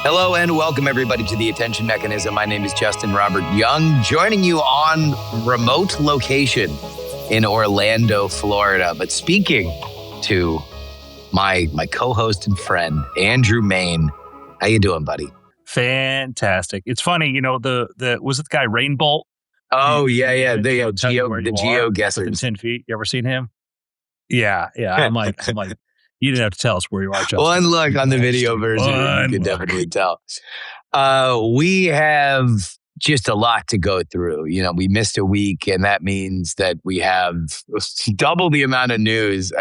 Hello and welcome everybody to The Attention Mechanism. My name is Justin Robert Young, joining you on remote location in Orlando, Florida. But speaking to my co-host and friend, Andrew Main. How you doing, buddy? Fantastic. It's funny, was it the guy Rainbolt? Oh, yeah. The GeoGuessers. Within 10 feet. You ever seen him? Yeah. I'm like, you didn't have to tell us where you are, Justin. Well, and look, on the video version, you can definitely tell. We have just a lot to go through. We missed a week, and that means that we have double the amount of news.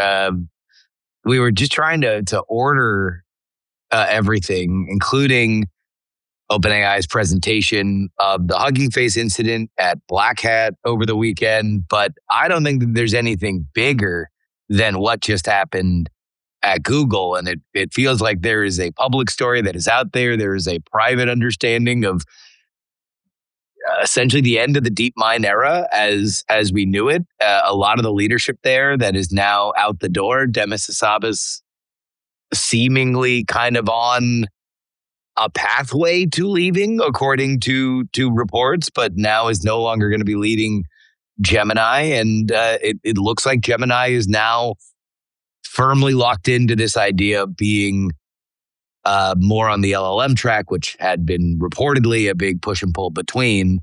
We were just trying to order everything, including OpenAI's presentation of the Hugging Face incident at Black Hat over the weekend. But I don't think that there's anything bigger than what just happened at Google. And it feels like there is a public story that is out there. There is a private understanding of essentially the end of the DeepMind era as we knew it. A lot of the leadership there that is now out the door. Demis Hassabis seemingly kind of on a pathway to leaving, according to reports, but now is no longer going to be leading Gemini. And it looks like Gemini is now firmly locked into this idea of being more on the LLM track, which had been reportedly a big push and pull between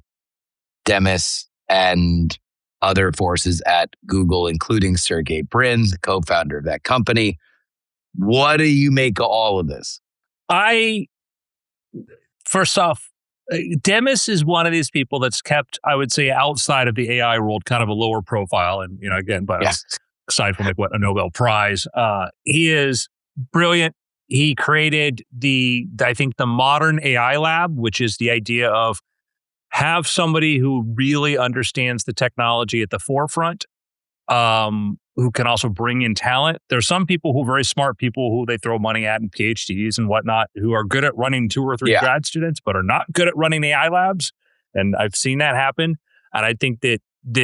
Demis and other forces at Google, including Sergey Brin, the co-founder of that company. What do you make of all of this? First off, Demis is one of these people that's kept, I would say, outside of the AI world, kind of a lower profile. And, again, but aside from a Nobel Prize, he is brilliant. He created the modern AI lab, which is the idea of have somebody who really understands the technology at the forefront, who can also bring in talent. There's some people who are very smart people who they throw money at and PhDs and whatnot, who are good at running 2 or 3 grad students, but are not good at running AI labs. And I've seen that happen. And I think that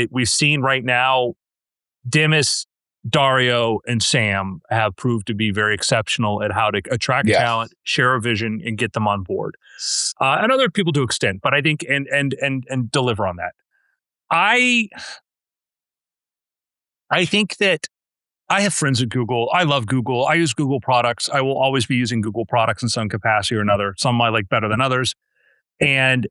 we've seen right now, Demis, Dario, and Sam have proved to be very exceptional at how to attract talent, share a vision, and get them on board. And other people to extent, but I think and deliver on that. I think that I have friends at Google. I love Google. I use Google products. I will always be using Google products in some capacity or another. Some I like better than others. And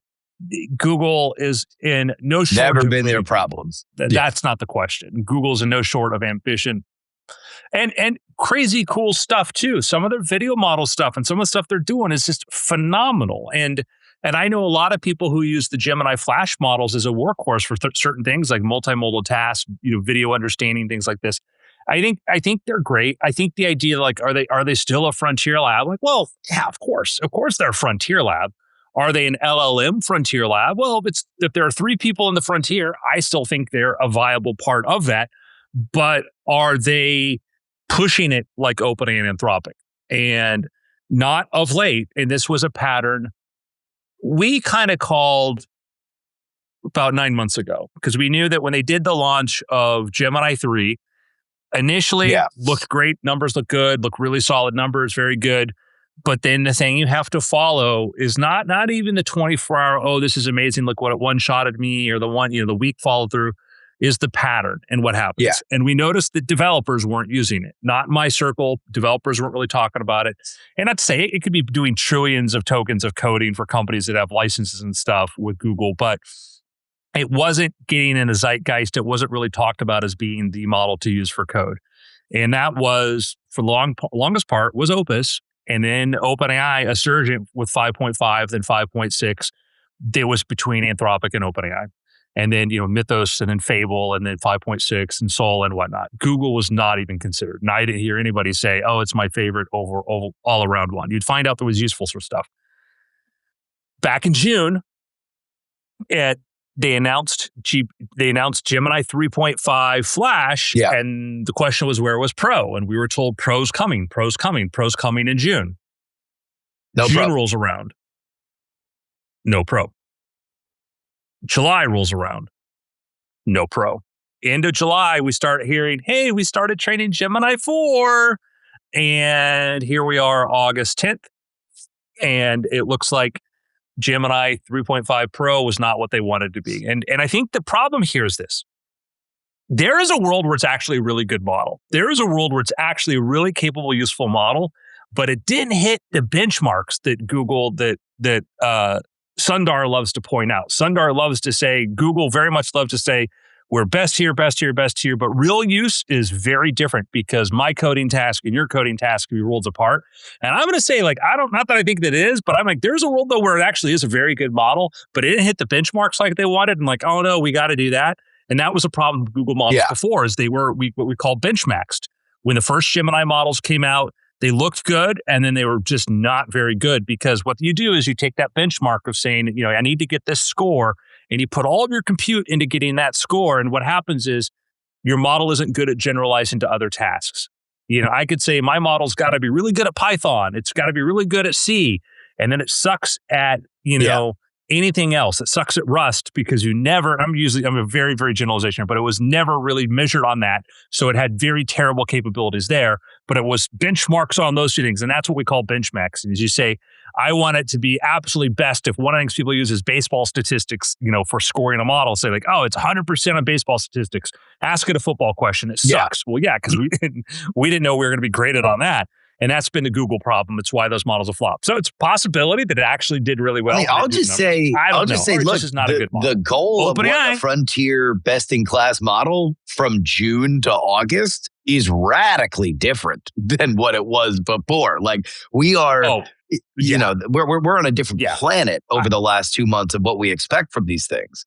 Google is in no short Never been their problems. That's not the question. Google's in no short of ambition. And crazy cool stuff too. Some of their video model stuff and some of the stuff they're doing is just phenomenal. And I know a lot of people who use the Gemini Flash models as a workhorse for certain things like multimodal tasks, video understanding, things like this. I think they're great. I think the idea, like, are they still a frontier lab? Like, well, yeah, of course they're a frontier lab. Are they an LLM frontier lab? Well, if there are 3 people in the frontier, I still think they're a viable part of that. But are they pushing it like OpenAI and Anthropic? And not of late. And this was a pattern we kind of called about 9 months ago, because we knew that when they did the launch of Gemini 3, initially looked great, numbers look good, look really solid numbers, very good. But then the thing you have to follow is not even the 24-hour, oh, this is amazing, look what it one-shotted me, or the week follow through, is the pattern and what happens. Yeah. And we noticed that developers weren't using it. Not in my circle. Developers weren't really talking about it. And not to say it could be doing trillions of tokens of coding for companies that have licenses and stuff with Google, but it wasn't getting in the zeitgeist. It wasn't really talked about as being the model to use for code. And that was, for the longest part, was Opus. And then OpenAI, a surgent with 5.5, then 5.6. There was between Anthropic and OpenAI. And then, Mythos, and then Fable, and then 5.6, and Sol, and whatnot. Google was not even considered. And I didn't hear anybody say, oh, it's my favorite all around one. You'd find out there was useful for stuff. Back in June, they announced Gemini 3.5 Flash, and the question was, where was Pro? And we were told Pro's coming in June. No June Pro. rolls around. No Pro. July rolls around. No Pro. End of July, we start hearing, hey, we started training Gemini 4. And here we are, August 10th. And it looks like Gemini 3.5 Pro was not what they wanted to be. And I think the problem here is this. There is a world where it's actually a really good model. There is a world where it's actually a really capable, useful model, but it didn't hit the benchmarks that Sundar loves to point out. Sundar loves to say, Google very much loves to say, we're best here, best here, best here, but real use is very different because my coding task and your coding task can be worlds apart. And I'm going to say, like, not that I think that it is, but I'm like, there's a world though where it actually is a very good model, but it didn't hit the benchmarks like they wanted. And like, oh no, we got to do that. And that was a problem with Google models before, is they were what we call benchmaxed. When the first Gemini models came out, they looked good, and then they were just not very good, because what you do is you take that benchmark of saying, I need to get this score, and you put all of your compute into getting that score. And what happens is your model isn't good at generalizing to other tasks. I could say my model's got to be really good at Python. It's got to be really good at C. And then it sucks at, anything else. It sucks at Rust because I'm a very, very generalization, but it was never really measured on that. So it had very terrible capabilities there, but it was benchmarks on those two things. And that's what we call benchmarks. As you say, I want it to be absolutely best. If one of the things people use is baseball statistics, for scoring a model, say like, oh, it's 100% on baseball statistics. Ask it a football question. It sucks. Well, yeah, because we didn't know we were going to be graded on that. And that's been the Google problem. It's why those models have flopped. So it's a possibility that it actually did really well. I'll just say, look, this is not a good model. The goal of what a frontier best-in-class model from June to August is radically different than what it was before. Like, we are, we're on a different planet over the last 2 months of what we expect from these things.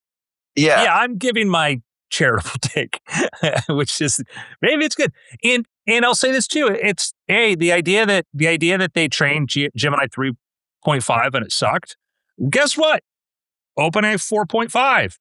Yeah, I'm giving my charitable take, which is maybe it's good. And I'll say this too. It's the idea that they trained Gemini 3.5 and it sucked. Guess what? OpenAI 4.5.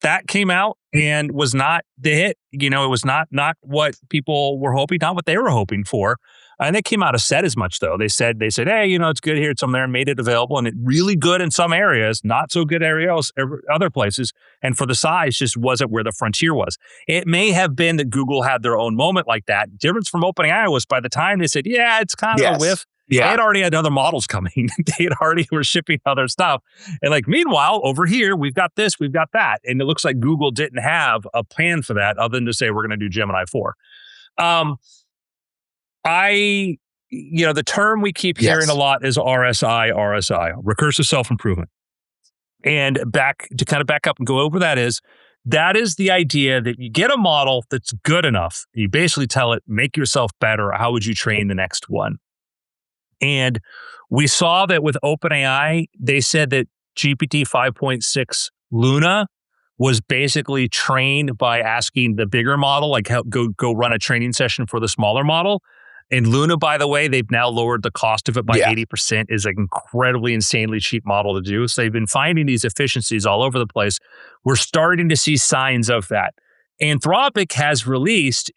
That came out and was not the hit. It was not what people were hoping, not what they were hoping for. And they came out and said as much, though. They said, hey, it's good here, it's some there, and made it available, and it really good in some areas, not so good areas, other places. And for the size, just wasn't where the frontier was. It may have been that Google had their own moment like that. Difference from OpenAI was by the time they said, it's kind of a whiff. Yeah. They had already had other models coming. They had already were shipping other stuff. And meanwhile, over here, we've got this, we've got that. And it looks like Google didn't have a plan for that other than to say, we're going to do Gemini 4. The term we keep hearing a lot is RSI, recursive self-improvement. And back up and go over that is the idea that you get a model that's good enough. You basically tell it, make yourself better. How would you train the next one? And we saw that with OpenAI, they said that GPT 5.6 Luna was basically trained by asking the bigger model, like go run a training session for the smaller model. And Luna, by the way, they've now lowered the cost of it by 80%. Is an incredibly, insanely cheap model to do. So they've been finding these efficiencies all over the place. We're starting to see signs of that. Anthropic has released,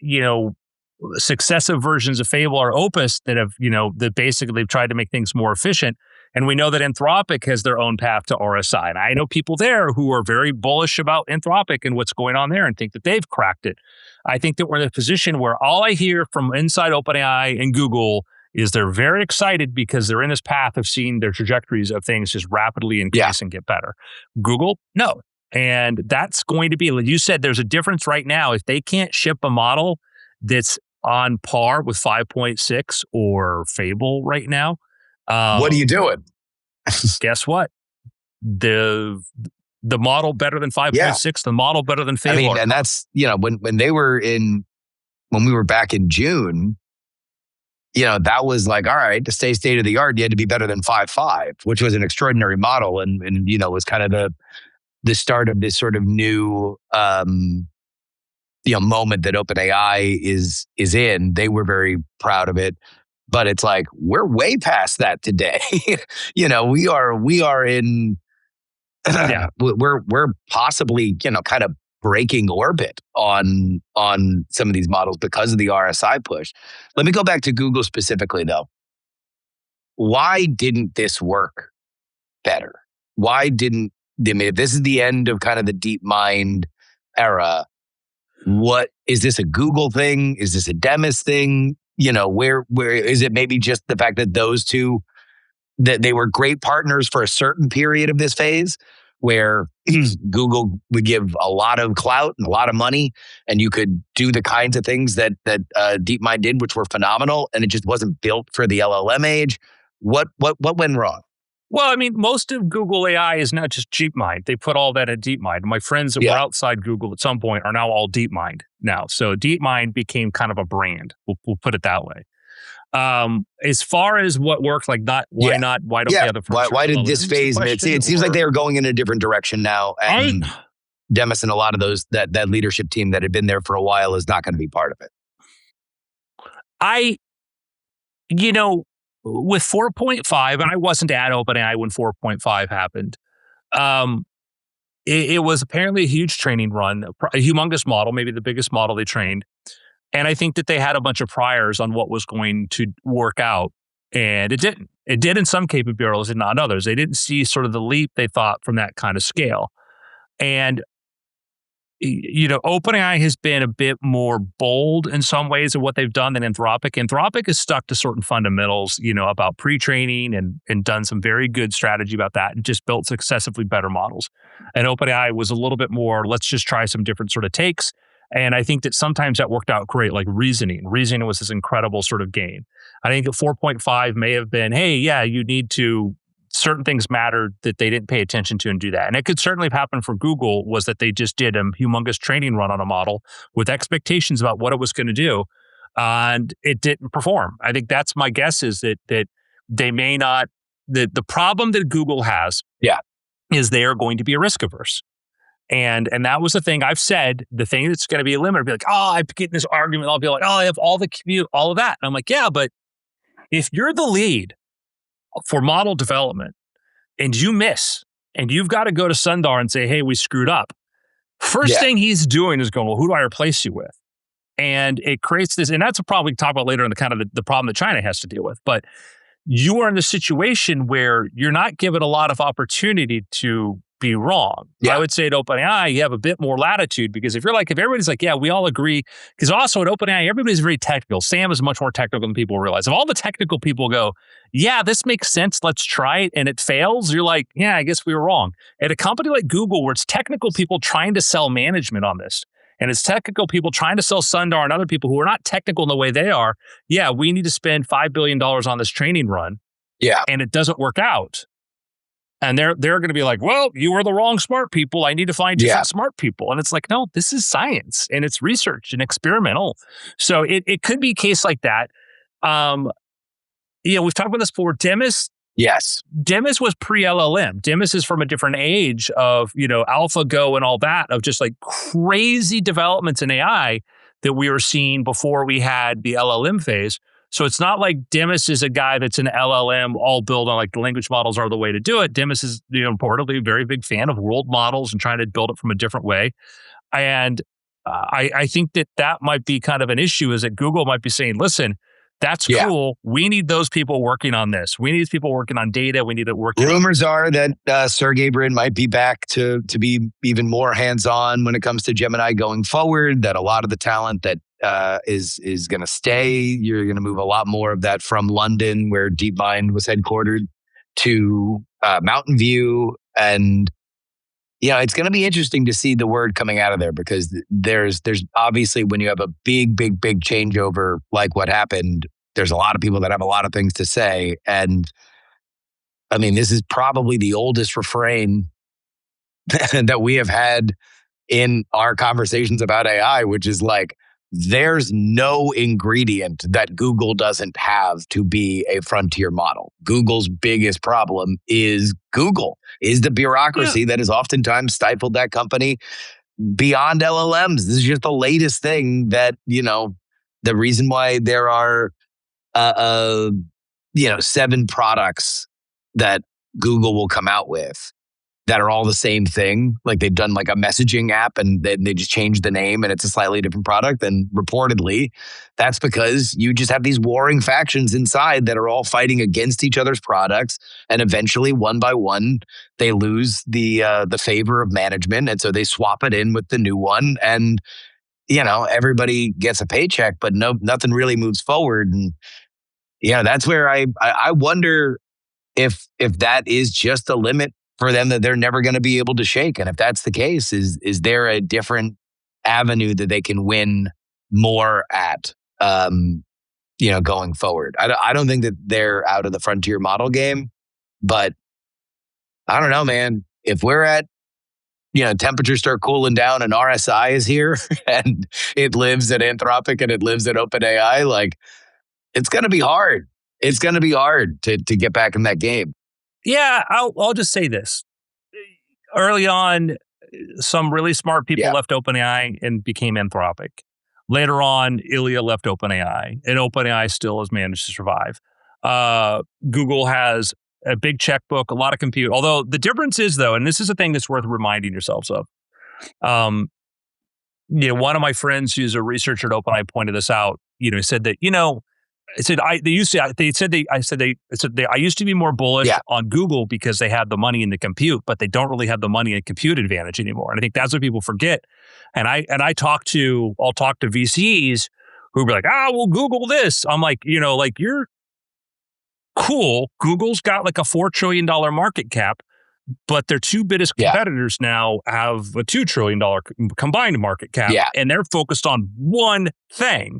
successive versions of Fable or Opus that have, that basically they've tried to make things more efficient. And we know that Anthropic has their own path to RSI. And I know people there who are very bullish about Anthropic and what's going on there and think that they've cracked it. I think that we're in a position where all I hear from inside OpenAI and Google is they're very excited because they're in this path of seeing their trajectories of things just rapidly increase and get better. Google, no. And that's going to be, like you said, there's a difference right now. If they can't ship a model that's on par with 5.6 or Fable right now, what are you doing? Guess what? The model better than 5.6, the model better than Fable. And that's, when we were back in June, that was like, all right, to stay state of the art, you had to be better than 5.5, which was an extraordinary model. And was kind of the start of this sort of new, moment that OpenAI is in. They were very proud of it. But it's like, we're way past that today. We are in, we're possibly, kind of breaking orbit on some of these models because of the RSI push. Let me go back to Google specifically though. Why didn't this work better? If this is the end of kind of the DeepMind era, what is this a Google thing? Is this a Demis thing? Where is it maybe just the fact that those two that they were great partners for a certain period of this phase where Google would give a lot of clout and a lot of money, and you could do the kinds of things that DeepMind did, which were phenomenal, and it just wasn't built for the LLM age. What went wrong? Well, I mean, most of Google AI is not just DeepMind. They put all that at DeepMind. My friends that were outside Google at some point are now all DeepMind now. So DeepMind became kind of a brand. We'll put it that way. As far as what worked, like why don't the other firms? Why did this phase? It seems like they are going in a different direction now. And Demis and a lot of those that leadership team that had been there for a while is not going to be part of it. With 4.5, and I wasn't at OpenAI when 4.5 happened. It was apparently a huge training run, a humongous model, maybe the biggest model they trained. And I think that they had a bunch of priors on what was going to work out, and it didn't. It did in some capabilities and not others. They didn't see sort of the leap they thought from that kind of scale. And OpenAI has been a bit more bold in some ways of what they've done than Anthropic. Anthropic has stuck to certain fundamentals, about pre-training and done some very good strategy about that and just built successively better models. And OpenAI was a little bit more, let's just try some different sort of takes. And I think that sometimes that worked out great, like reasoning. Reasoning was this incredible sort of gain. I think that 4.5 may have been, hey, yeah, you need to, certain things mattered that they didn't pay attention to and do that. And it could certainly have happened for Google, was that they just did a humongous training run on a model with expectations about what it was going to do, and it didn't perform. I think that's my guess, is that they may not, the problem that Google has is they are going to be risk averse. And that was the thing I've said, the thing that's going to be a limiter. Be like, I get in this argument. I'll be like, I have all the commute, all of that. And I'm like, yeah, but if you're the lead for model development and you miss and you've got to go to Sundar and say, hey, we screwed up. First thing he's doing is going, well, who do I replace you with? And it creates this, and that's a problem we can talk about later in the kind of the problem that China has to deal with. But you are in a situation where you're not given a lot of opportunity to be wrong. I would say at OpenAI, you have a bit more latitude, because if everybody's like, yeah, we all agree, because also at OpenAI, everybody's very technical. Sam is much more technical than people realize. If all the technical people go, yeah, this makes sense, let's try it, and it fails, you're like, yeah, I guess we were wrong. At a company like Google, where it's technical people trying to sell management on this, and it's technical people trying to sell Sundar and other people who are not technical in the way they are, yeah, we need to spend $5 billion on this training run, and it doesn't work out. And they're going to be like, well, you were the wrong smart people. I need to find different smart people. And it's like, no, this is science and it's research and experimental. So it could be a case like that. We've talked about this before. Demis was pre-LLM. Demis is from a different age of, AlphaGo and all that, of just like crazy developments in AI that we were seeing before we had the LLM phase. So it's not like Demis is a guy that's an LLM all built on like the language models are the way to do it. Demis is, reportedly a very big fan of world models and trying to build it from a different way. And I think that might be kind of an issue, is that Google might be saying, listen, that's cool. We need those people working on this. We need these people working on data. We need it working. Rumors are that Sergey Brin might be back to be even more hands-on when it comes to Gemini going forward, that a lot of the talent that is going to stay. You're going to move a lot more of that from London, where DeepMind was headquartered, to Mountain View. And, it's going to be interesting to see the word coming out of there, because there's obviously, when you have a big changeover like what happened, there's a lot of people that have a lot of things to say. And I mean, this is probably the oldest refrain that we have had in our conversations about AI, which is like, there's no ingredient that Google doesn't have to be a frontier model. Google's biggest problem is the bureaucracy that has oftentimes stifled that company beyond LLMs. This is just the latest thing that, the reason why there are, 7 products that Google will come out with that are all the same thing. Like, they've done like a messaging app and they just changed the name and it's a slightly different product. And reportedly, that's because you just have these warring factions inside that are all fighting against each other's products. And eventually, one by one, they lose the favor of management. And so they swap it in with the new one. And, everybody gets a paycheck, but nothing really moves forward. And, that's where I wonder if that is just a limit for them that they're never going to be able to shake. And if that's the case, is there a different avenue that they can win more at, going forward? I don't think that they're out of the frontier model game, but I don't know, man. If we're at, temperatures start cooling down and RSI is here and it lives at Anthropic and it lives at OpenAI, like, it's going to be hard. It's going to be hard to get back in that game. Yeah, I'll just say this. Early on, some really smart people left OpenAI and became Anthropic. Later on, Ilya left OpenAI, and OpenAI still has managed to survive. Google has a big checkbook, a lot of compute. Although the difference is, though, and this is a thing that's worth reminding yourselves of. One of my friends who's a researcher at OpenAI pointed this out. Said that I used to be more bullish on Google because they had the money in the compute, but they don't really have the money and compute advantage anymore. And I think that's what people forget. And I'll talk to VCs who be like, well, Google this. I'm like, you're cool. Google's got like a $4 trillion market cap, but their two biggest competitors now have a $2 trillion combined market cap, and they're focused on one thing.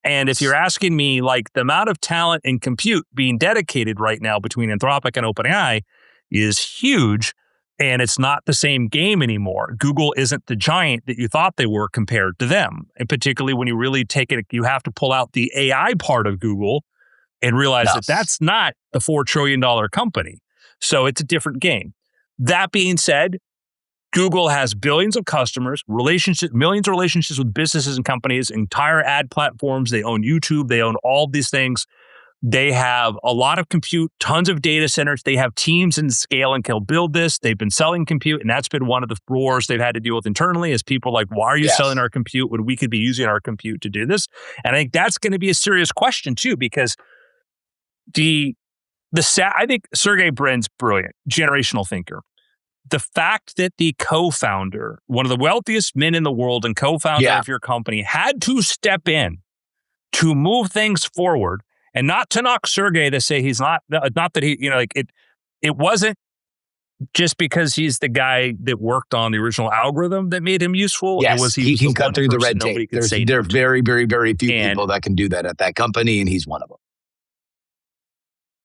And if you're asking me, like, the amount of talent and compute being dedicated right now between Anthropic and OpenAI is huge, and it's not the same game anymore. Google isn't the giant that you thought they were compared to them. And particularly when you really take it, you have to pull out the AI part of Google and realize that that's not the $4 trillion company. So it's a different game. That being said, Google has billions of customers, millions of relationships with businesses and companies, entire ad platforms. They own YouTube. They own all these things. They have a lot of compute, tons of data centers. They have teams in scale and can build this. They've been selling compute, and that's been one of the roars they've had to deal with internally is people like, why are you selling our compute when we could be using our compute to do this? And I think that's going to be a serious question too, because I think Sergey Brin's brilliant, generational thinker. The fact that the co-founder, one of the wealthiest men in the world and co-founder of your company, had to step in to move things forward, and not to knock Sergey to say he's not that he, it wasn't just because he's the guy that worked on the original algorithm that made him useful. Yes, it was he can cut through the red tape. There are very, very, very few people that can do that at that company, and he's one of them.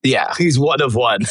Yeah, he's one of one. Him.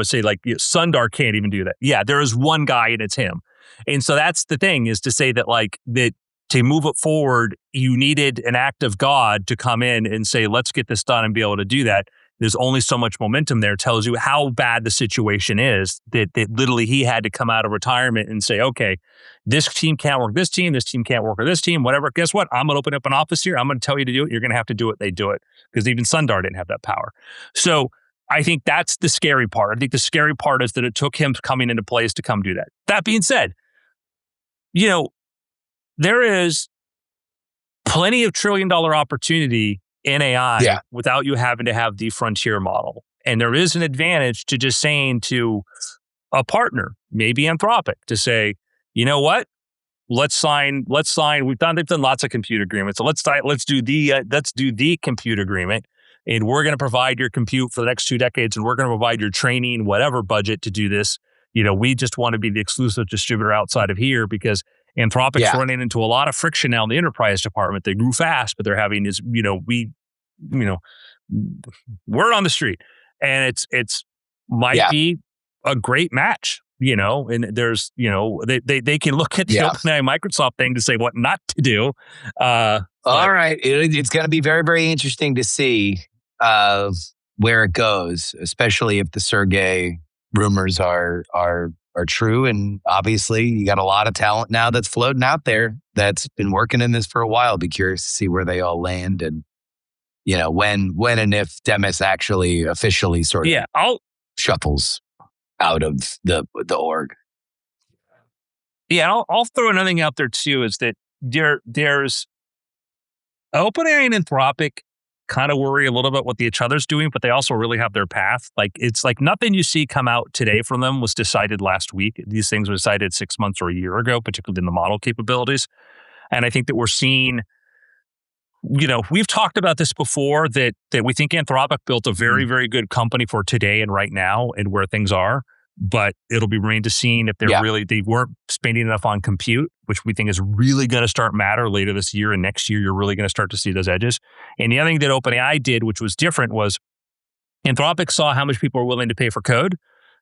Say like Sundar can't even do that. Yeah, there is one guy and it's him. And so that's the thing, is to say that to move it forward, you needed an act of God to come in and say, let's get this done and be able to do that. There's only so much momentum there. It tells you how bad the situation is that literally he had to come out of retirement and say, okay, this team can't work this team can't work with this team, whatever. Guess what? I'm going to open up an office here. I'm going to tell you to do it. You're going to have to do it. They do it. Because even Sundar didn't have that power. So I think that's the scary part. I think the scary part is that it took him coming into place to come do that. That being said, there is plenty of $1 trillion opportunity in AI without you having to have the frontier model. And there is an advantage to just saying to a partner, maybe Anthropic, to say, you know what? Let's sign. They've done lots of compute agreements. So let's do the compute agreement, and we're going to provide your compute for the next 2 decades, and we're going to provide your training, whatever budget to do this. We just want to be the exclusive distributor outside of here because Anthropic's running into a lot of friction now in the enterprise department. They grew fast, but they're having this, word on the street, and it's might be a great match. And there's, they can look at the OpenAI Microsoft thing to say what not to do. All right. It's going to be very, very interesting to see where it goes, especially if the Sergey rumors are true. And obviously you got a lot of talent now that's floating out there that's been working in this for a while. Be curious to see where they all land and, when and if Demis actually officially sort of shuffles out of the org. Yeah, I'll throw another thing out there too, is that there's OpenAI and Anthropic kind of worry a little bit what each other's doing, but they also really have their path. Like, it's like nothing you see come out today from them was decided last week. These things were decided 6 months or a year ago, particularly in the model capabilities. And I think that we're seeing we've talked about this before that we think Anthropic built a very, very good company for today and right now and where things are, but it'll be remain to seen if they weren't spending enough on compute, which we think is really going to start matter later this year and next year. You're really going to start to see those edges. And the other thing that OpenAI did, which was different, was Anthropic saw how much people were willing to pay for code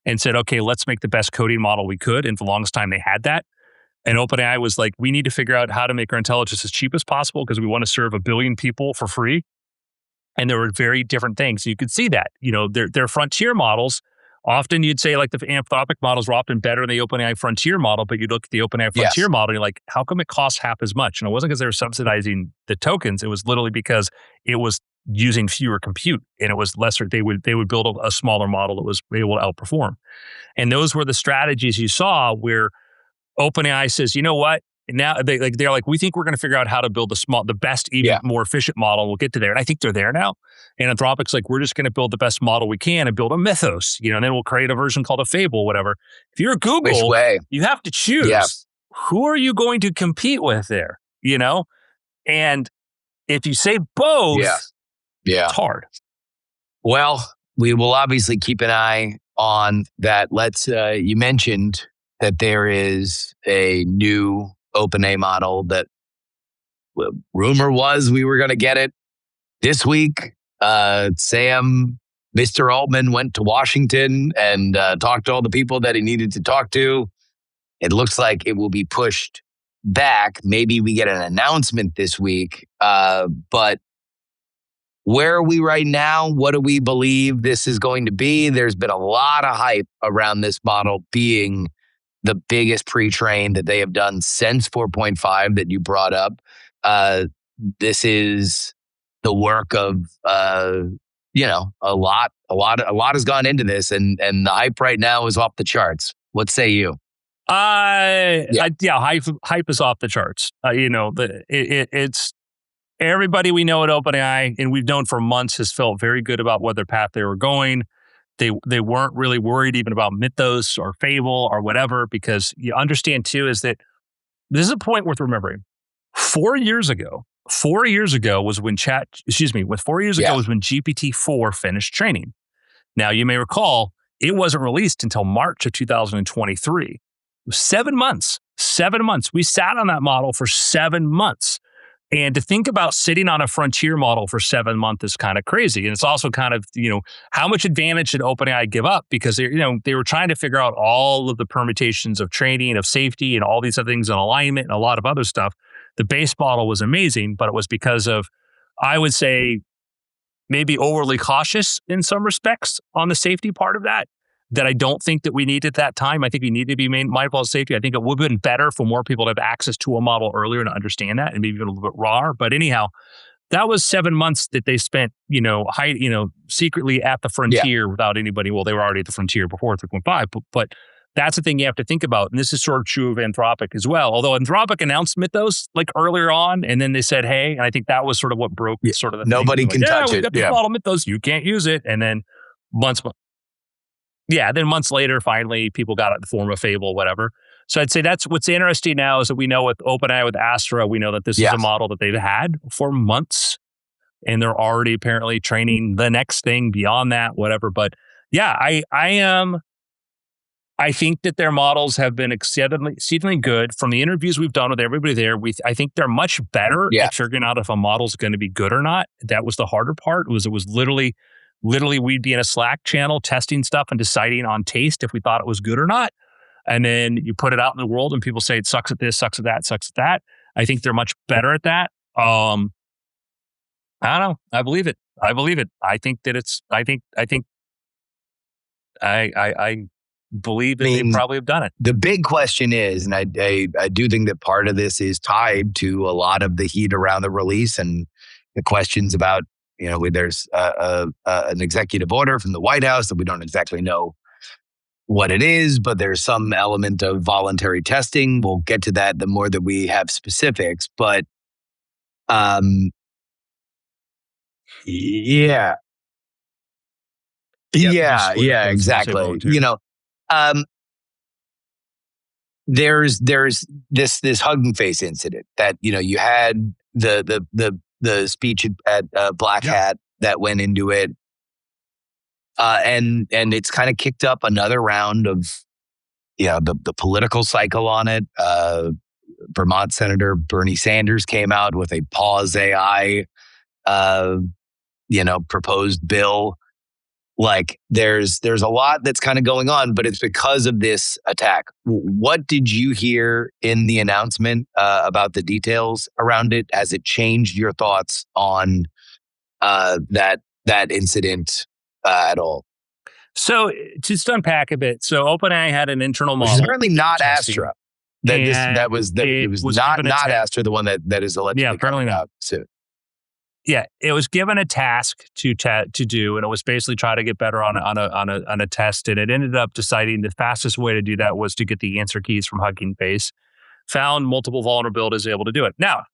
and said, okay, let's make the best coding model we could. And for the longest time, they had that. And OpenAI was like, we need to figure out how to make our intelligence as cheap as possible because we want to serve 1 billion people for free. And there were very different things. You could see that, their frontier models, often you'd say like the Anthropic models were often better than the OpenAI frontier model, but you look at the OpenAI frontier model and you're like, how come it costs half as much? And it wasn't because they were subsidizing the tokens. It was literally because it was using fewer compute and it was lesser. They would build a smaller model that was able to outperform. And those were the strategies you saw where OpenAI says, you know what? Now they're like, we think we're going to figure out how to build the best, even more efficient model. We'll get to there. And I think they're there now. And Anthropic's like, we're just going to build the best model we can and build a mythos, and then we'll create a version called a fable, whatever. If you're Google, you have to choose who are you going to compete with there, And if you say both, it's hard. Well, we will obviously keep an eye on that. You mentioned that there is a new OpenAI model that rumor was we were going to get it this week. Mr. Altman went to Washington and talked to all the people that he needed to talk to. It looks like it will be pushed back. Maybe we get an announcement this week. But where are we right now? What do we believe this is going to be? There's been a lot of hype around this model being the biggest pre-train that they have done since 4.5 that you brought up. This is the work of, a lot has gone into this, and the hype right now is off the charts. What say you? Hype is off the charts. It's everybody we know at OpenAI, and we've known for months, has felt very good about what their path they were going. They weren't really worried even about mythos or fable or whatever, because you understand too is that this is a point worth remembering. 4 years ago was when was when GPT-4 finished training. Now you may recall it wasn't released until March of 2023. It was 7 months. 7 months. We sat on that model for 7 months. And to think about sitting on a frontier model for 7 months is kind of crazy. And it's also kind of, how much advantage did OpenAI give up? Because they were trying to figure out all of the permutations of training, of safety, and all these other things in alignment and a lot of other stuff. The base model was amazing, but it was because of, I would say, maybe overly cautious in some respects on the safety part of that I don't think that we needed at that time. I think we need to be mindful of safety. I think it would have been better for more people to have access to a model earlier and to understand that, and maybe even a little bit raw. But anyhow, that was 7 months that they spent, secretly at the frontier without anybody. Well, they were already at the frontier before 3.5, but that's the thing you have to think about. And this is sort of true of Anthropic as well. Although Anthropic announced Mythos like earlier on, and then they said, hey, and I think that was sort of what broke sort of the nobody thing. can touch we it. Got this model Mythos, you can't use it. And then months later, finally, people got it in the form of fable, whatever. So I'd say that's what's interesting now is that we know with OpenAI, with Astra, we know that this is a model that they've had for months, and they're already apparently training the next thing beyond that, whatever. But yeah, I think that their models have been exceedingly good. From the interviews we've done with everybody there, I think they're much better at figuring out if a model's going to be good or not. That was the harder part. It was literally we'd be in a Slack channel testing stuff and deciding on taste if we thought it was good or not. And then you put it out in the world and people say it sucks at this, sucks at that, sucks at that. I think they're much better at that. I don't know. I believe it. I think that I believe that they probably have done it. The big question is, and I do think that part of this is tied to a lot of the heat around the release and the questions about, there's an executive order from the White House that we don't exactly know what it is, but there's some element of voluntary testing. We'll get to that the more that we have specifics. But exactly. There's this Hugging Face incident that you had the the speech at Black Hat that went into it. And it's kind of kicked up another round of, the political cycle on it. Vermont Senator Bernie Sanders came out with a pause AI, proposed bill. Like there's a lot that's kind of going on, but it's because of this attack. What did you hear in the announcement about the details around it? Has it changed your thoughts on that incident at all? So just unpack a bit. So OpenAI had an internal model. Which is certainly not Astra. It was not Astra, the one that is allegedly coming out soon. Yeah, it was given a task to do, and it was basically try to get better on a test. And it ended up deciding the fastest way to do that was to get the answer keys from Hugging Face. Found multiple vulnerabilities, able to do it. Now,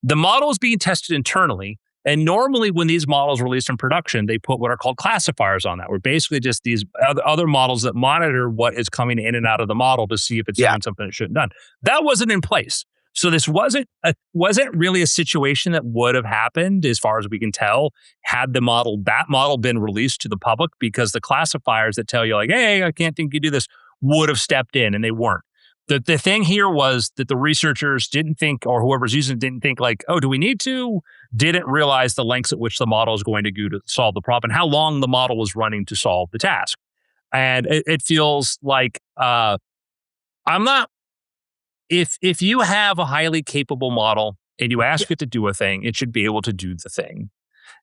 the model is being tested internally. And normally when these models are released in production, they put what are called classifiers on that. We're basically just these other models that monitor what is coming in and out of the model to see if it's doing something it shouldn't have done. That wasn't in place. So this wasn't really a situation that would have happened, as far as we can tell, had that model been released to the public, because the classifiers that tell you like, hey, I can't think you do this, would have stepped in, and they weren't. The thing here was that the researchers didn't think, or whoever's using it didn't think like, oh, do we need to? Didn't realize the lengths at which the model is going to go to solve the problem and how long the model was running to solve the task. And it feels like if you have a highly capable model and you ask it to do a thing, it should be able to do the thing.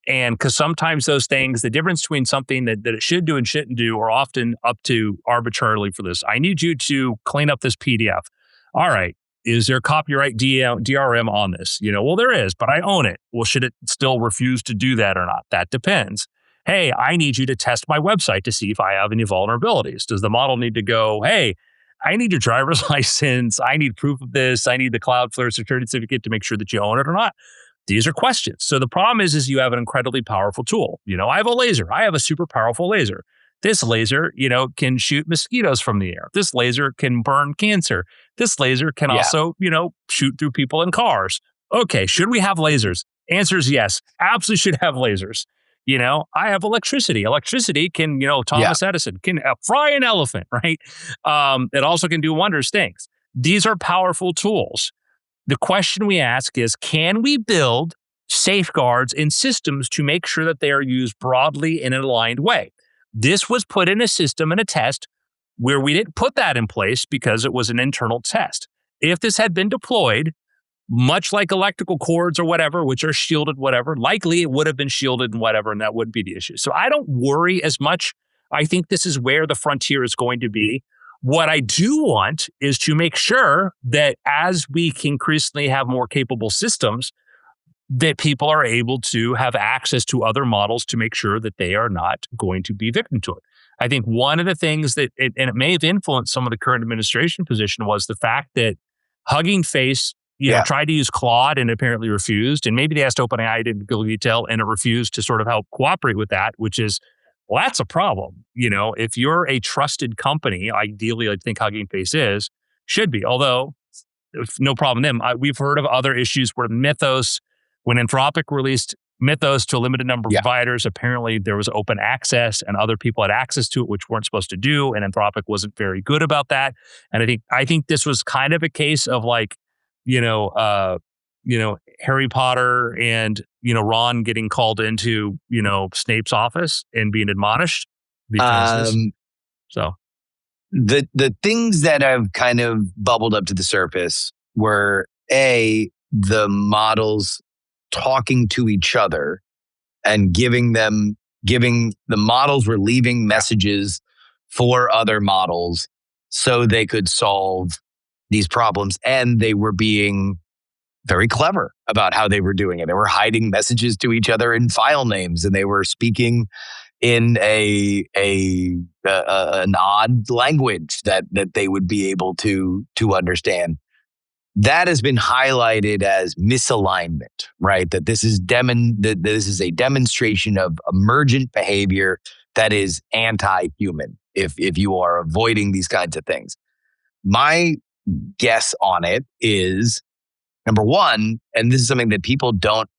And because sometimes those things, the difference between something that it should do and shouldn't do are often up to arbitrarily for this. I need you to clean up this PDF. All right. Is there copyright DRM on this? Well, there is, but I own it. Well, should it still refuse to do that or not? That depends. Hey, I need you to test my website to see if I have any vulnerabilities. Does the model need to go, hey, I need your driver's license. I need proof of this. I need the Cloudflare security certificate to make sure that you own it or not? These are questions. So the problem is you have an incredibly powerful tool. I have a laser. I have a super powerful laser. This laser, can shoot mosquitoes from the air. This laser can burn cancer. This laser can also, shoot through people in cars. Okay, should we have lasers? Answer is yes. Absolutely should have lasers. I have electricity. Electricity can, Thomas Edison can fry an elephant, right? It also can do wondrous things. These are powerful tools. The question we ask is, can we build safeguards in systems to make sure that they are used broadly in an aligned way? This was put in a system and a test where we didn't put that in place because it was an internal test. If this had been deployed, much like electrical cords or whatever, which are shielded, whatever, likely it would have been shielded and whatever, and that wouldn't be the issue. So I don't worry as much. I think this is where the frontier is going to be. What I do want is to make sure that as we increasingly have more capable systems, that people are able to have access to other models to make sure that they are not going to be victim to it. I think one of the things that, and it may have influenced some of the current administration position, was the fact that Hugging Face tried to use Claude and apparently refused. And maybe they asked OpenAI to go detail and it refused to sort of help cooperate with that, which is, well, that's a problem. If you're a trusted company, ideally, I think Hugging Face should be. Although, no problem with them. We've heard of other issues where Mythos, when Anthropic released Mythos to a limited number of providers, apparently there was open access and other people had access to it, which weren't supposed to do. And Anthropic wasn't very good about that. And I think this was kind of a case of like, Harry Potter and, Ron getting called into, Snape's office and being admonished. So the things that have kind of bubbled up to the surface were the models talking to each other and giving the models were leaving messages for other models so they could solve these problems. And they were being very clever about how they were doing it. They were hiding messages to each other in file names, and they were speaking in an odd language that they would be able to understand. That has been highlighted as misalignment, right? That this is a demonstration of emergent behavior that is anti-human if you are avoiding these kinds of things. My guess on it is, number one, and this is something that people don't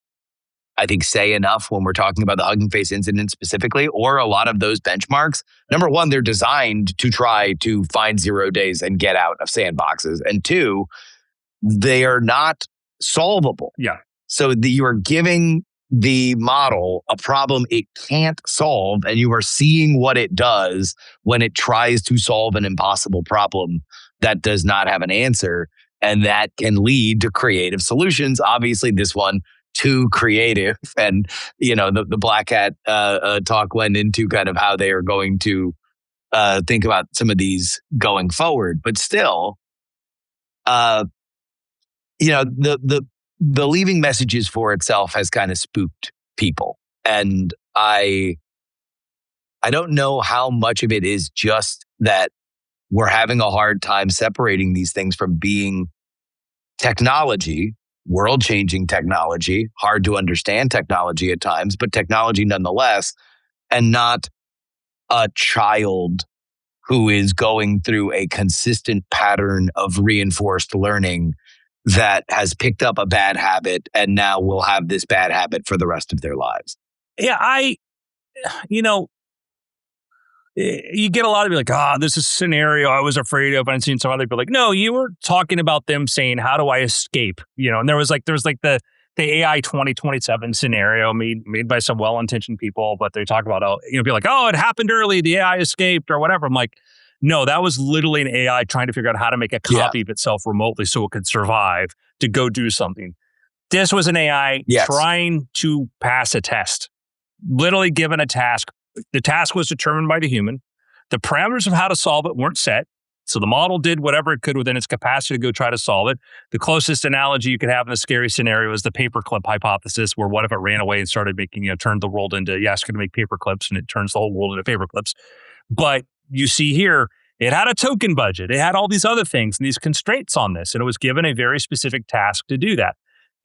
I think, say enough when we're talking about the Hugging Face incident specifically, or a lot of those benchmarks. Number one, they're designed to try to find 0 days and get out of sandboxes. And two, they are not solvable. Yeah. So you are giving the model a problem it can't solve, and you are seeing what it does when it tries to solve an impossible problem that does not have an answer. And that can lead to creative solutions. Obviously, this one, too creative. And, the Black Hat talk went into kind of how they are going to think about some of these going forward. But still, the leaving messages for itself has kind of spooked people. And I don't know how much of it is just that we're having a hard time separating these things from being technology, world-changing technology, hard to understand technology at times, but technology nonetheless, and not a child who is going through a consistent pattern of reinforced learning that has picked up a bad habit and now will have this bad habit for the rest of their lives. Yeah, you get a lot of people like, this is a scenario I was afraid of. And I've seen some other people like, no, you were talking about them saying, how do I escape? And there was the AI 2027 scenario made by some well-intentioned people, but they talk about, be like, it happened early, the AI escaped or whatever. I'm like, no, that was literally an AI trying to figure out how to make a copy of itself remotely so it could survive to go do something. This was an AI trying to pass a test, literally given a task. The task was determined by the human. The parameters of how to solve it weren't set. So the model did whatever it could within its capacity to go try to solve it. The closest analogy you could have in a scary scenario is the paperclip hypothesis, where what if it ran away and started making, turned the world into, it's going to make paperclips, and it turns the whole world into paperclips. But you see here, it had a token budget. It had all these other things and these constraints on this, and it was given a very specific task to do that.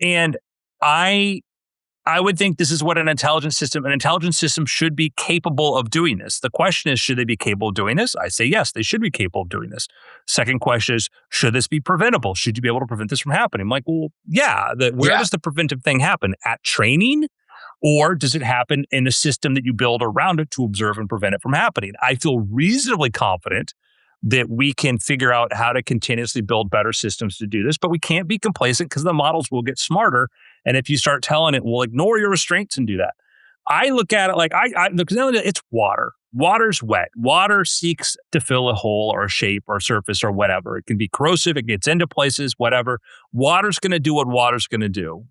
And I would think this is what an intelligence system should be capable of doing this. The question is, should they be capable of doing this? I say yes, they should be capable of doing this. Second question is, should this be preventable? Should you be able to prevent this from happening? I'm like, well, where does the preventive thing happen? At training? Or does it happen in a system that you build around it to observe and prevent it from happening? I feel reasonably confident that we can figure out how to continuously build better systems to do this, but we can't be complacent because the models will get smarter. And if you start telling it, we'll ignore your restraints and do that. I look at it like it's water. Water's wet. Water seeks to fill a hole or a shape or a surface or whatever. It can be corrosive. It gets into places, whatever. Water's going to do what water's going to do.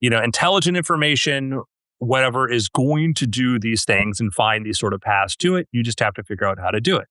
Intelligent information, whatever, is going to do these things and find these sort of paths to it. You just have to figure out how to do it.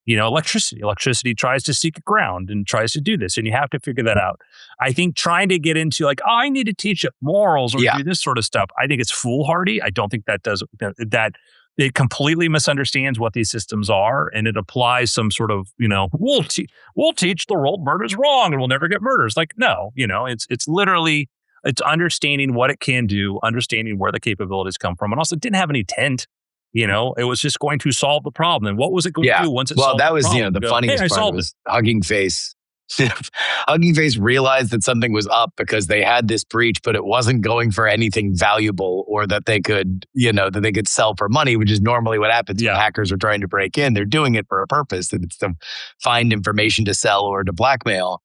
Electricity tries to seek ground and tries to do this, and you have to figure that out. I think trying to get into I need to teach it morals or do this sort of stuff, I think it's foolhardy. I don't think that does that. It completely misunderstands what these systems are, and it applies some sort of, we'll teach the world murder's wrong and we'll never get murders. Like, no, it's literally, it's understanding what it can do, understanding where the capabilities come from, and also it didn't have any intent. It was just going to solve the problem. And what was it going to do once it solved the problem? Well, that was, the funniest part was Hugging Face. Hugging Face realized that something was up because they had this breach, but it wasn't going for anything valuable or that they could, sell for money, which is normally what happens when hackers are trying to break in. They're doing it for a purpose, and it's to find information to sell or to blackmail.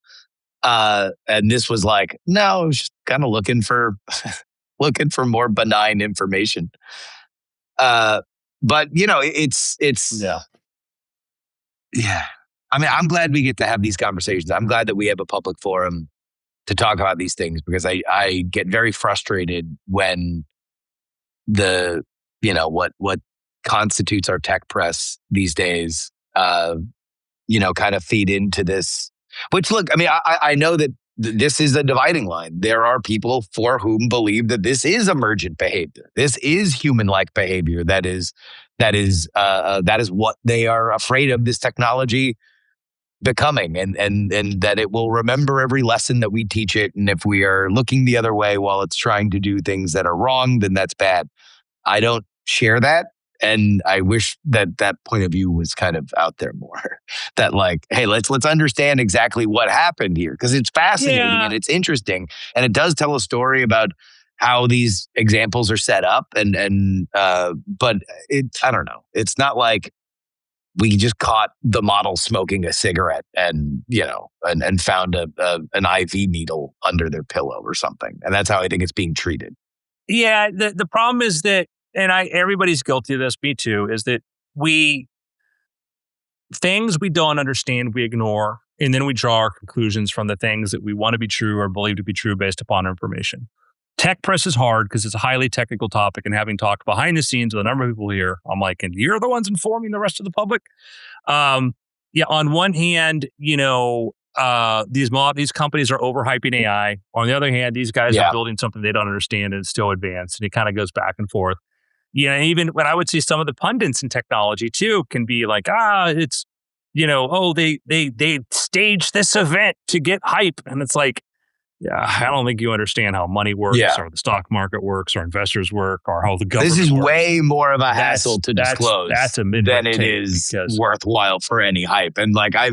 And this was like, no, I was just kind of looking for more benign information. But it's I mean, I'm glad we get to have these conversations. I'm glad that we have a public forum to talk about these things, because I get very frustrated when what constitutes our tech press these days, kind of feed into this. Which, look, I mean, I know that this is a dividing line. There are people for whom believe that this is emergent behavior. This is human-like behavior. That is what they are afraid of this technology becoming, and that it will remember every lesson that we teach it. And if we are looking the other way while it's trying to do things that are wrong, then that's bad. I don't share that. And I wish that point of view was kind of out there more. That hey, let's understand exactly what happened here, because it's fascinating and it's interesting, and it does tell a story about how these examples are set up, but I don't know. It's not like we just caught the model smoking a cigarette and found an IV needle under their pillow or something, and that's how I think it's being treated. Yeah, the problem is that, and everybody's guilty of this, me too, is that things we don't understand, we ignore, and then we draw our conclusions from the things that we want to be true or believe to be true based upon information. Tech press is hard because it's a highly technical topic, and having talked behind the scenes with a number of people here, I'm like, and you're the ones informing the rest of the public? On one hand, these companies are overhyping AI. On the other hand, these guys are building something they don't understand and it's still advanced, and it kind of goes back and forth. Even when I would see some of the pundits in technology too can be like, it's, they staged this event to get hype. And it's like, I don't think you understand how money works or the stock market works or investors work or how the government This is works. way more of a hassle to disclose than it is worthwhile for any hype. And like I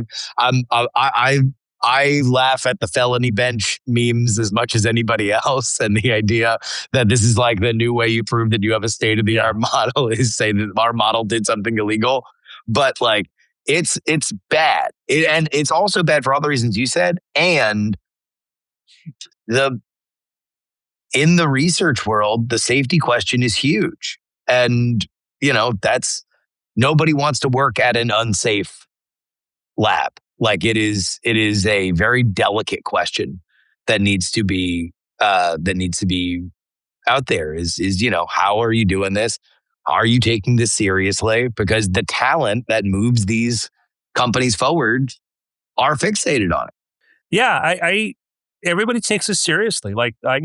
laugh at the felony bench memes as much as anybody else. And the idea that this is like the new way you prove that you have a state-of-the-art model is say that our model did something illegal. But like, it's bad. And it's also bad for all the reasons you said. And in the research world, the safety question is huge. And, nobody wants to work at an unsafe lab. Like it is a very delicate question that needs to be out there is, how are you doing this? Are you taking this seriously? Because the talent that moves these companies forward are fixated on it. Yeah, everybody takes this seriously. Like, I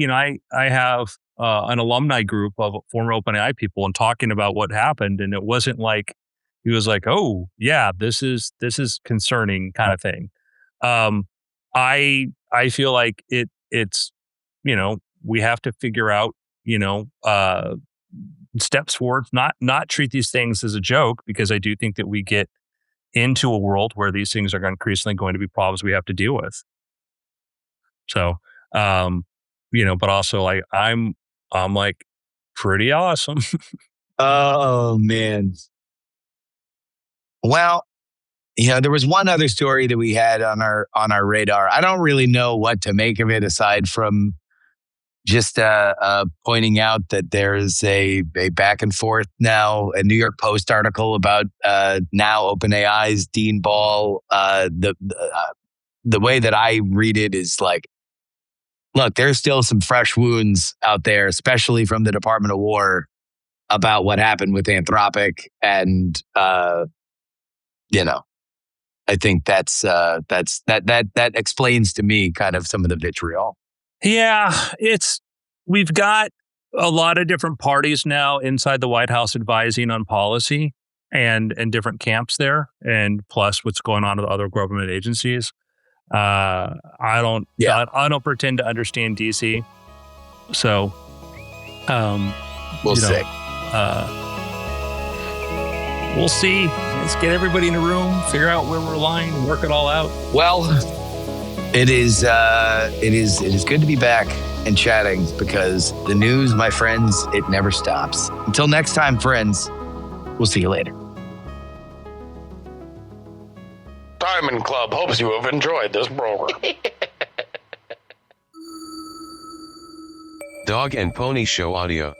have an alumni group of former OpenAI people and talking about what happened. And it wasn't like, he was like, oh yeah, this is concerning kind of thing. I feel like it's, we have to figure out, steps forward, not treat these things as a joke, because I do think that we get into a world where these things are increasingly going to be problems we have to deal with. So, but also like I'm like pretty awesome. Oh man. Well, there was one other story that we had on our radar. I don't really know what to make of it aside from just pointing out that there's a back and forth now, a New York Post article about now OpenAI's Dean Ball. The way that I read it is like, look, there's still some fresh wounds out there, especially from the Department of War, about what happened with Anthropic, and I think that explains to me kind of some of the vitriol. Yeah, we've got a lot of different parties now inside the White House advising on policy and different camps there, and plus what's going on with other government agencies. I don't pretend to understand DC, so we'll see. We'll see. Let's get everybody in a room, figure out where we're lying, and work it all out. Well, it is good to be back and chatting, because the news, my friends, it never stops. Until next time, friends, we'll see you later. Diamond Club hopes you have enjoyed this program. Dog and Pony Show audio.